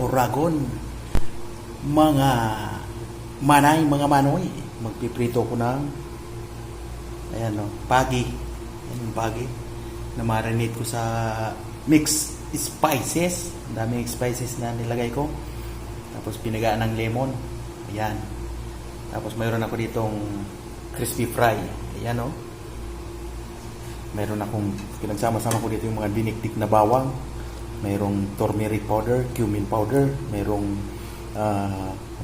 uragon, mga manay, mga manoy. Magpiprito ko ng ayan, pagi. Ayan yung pagi na marinate ko sa mixed spices. Ang daming spices na nilagay ko. Tapos pinagaan ng lemon. Ayan. Tapos mayroon ako ditong crispy fry. Ayan, mayroon akong pinagsama-sama ko dito yung mga dinikdik na bawang. Mayroong turmeric powder, cumin powder, mayroong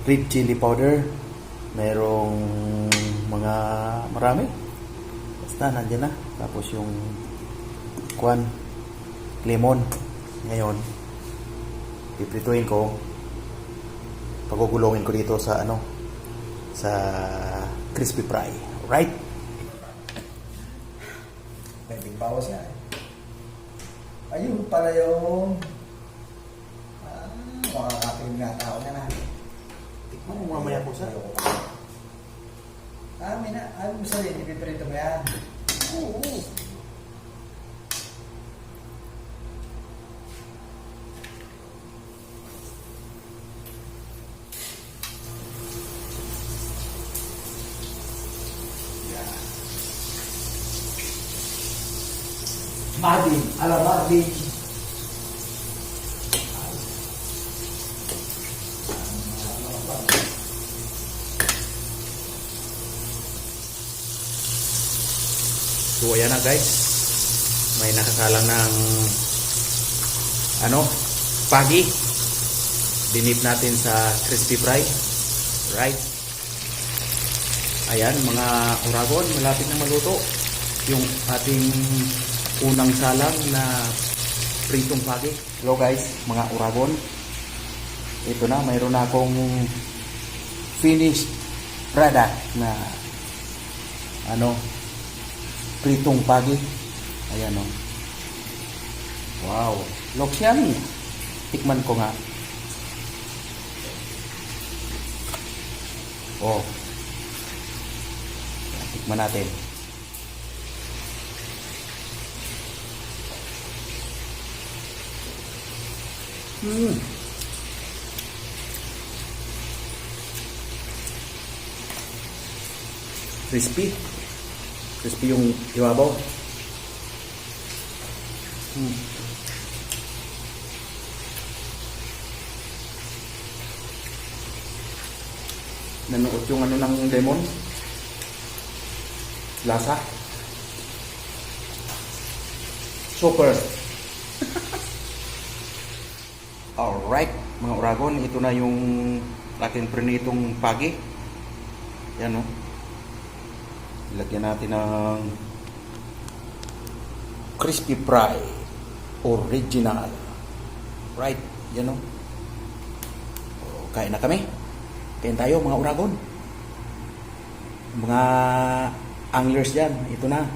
red chili powder, mayroong mga marami. Basta nandiyan na. Tapos yung lemon. Ngayon, piprituin ko. Pagugulungin ko dito sa sa crispy fry. Right? Pwedeng bawas yan. Ayun pala yung makakapin nga tao na na. Tikman mo mamaya po sa May na. Ayaw mo sabihin, ipiprito mo yan. Oo. Marvin, ala Marvin. So ayan na guys, may nakakalang ng pagi. Dinip natin sa crispy fry. Right? Ayan mga uragon, malapit na maluto yung ating unang salang na pritong pagi. Hello guys, mga uragon. Ito na, mayroon na akong finished product na pritong pagi. Ayan Wow, looks yummy. Tikman ko nga. Tikman natin. Crispy yung ibabaw. Nanuot yung ng lemon. Lasa. Super. Alright, mga uragon, ito na yung ating prinitong pagi. Yan Lagyan natin ng crispy fry original. Right, yan kain na kami. Kain tayo mga uragon. Mga anglers dyan, ito na.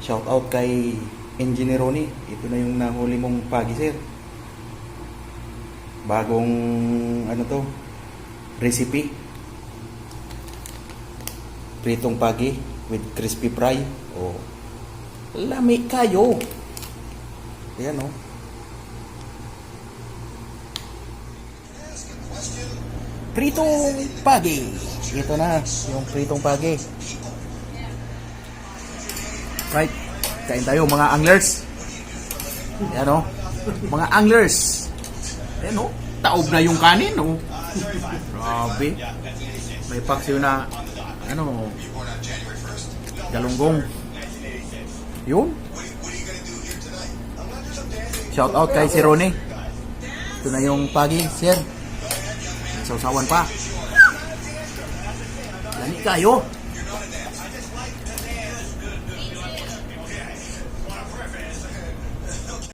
Shout out kay Engineer Ronnie. Ito na yung nahuli mong pagi, sir. Bagong recipe. Pritong pagi with crispy fry. Lami kayo. Ayan pritong pagi. Ito na yung pritong pagi. Right. Kain tayo mga anglers. Ayan mga anglers. Ayan taob na yung kanin Grabe. May paksiw na galunggong. Yun. Shout out kay si Ronnie. Ito na yung pagi, sir. Sausawan pa. Lami kayo.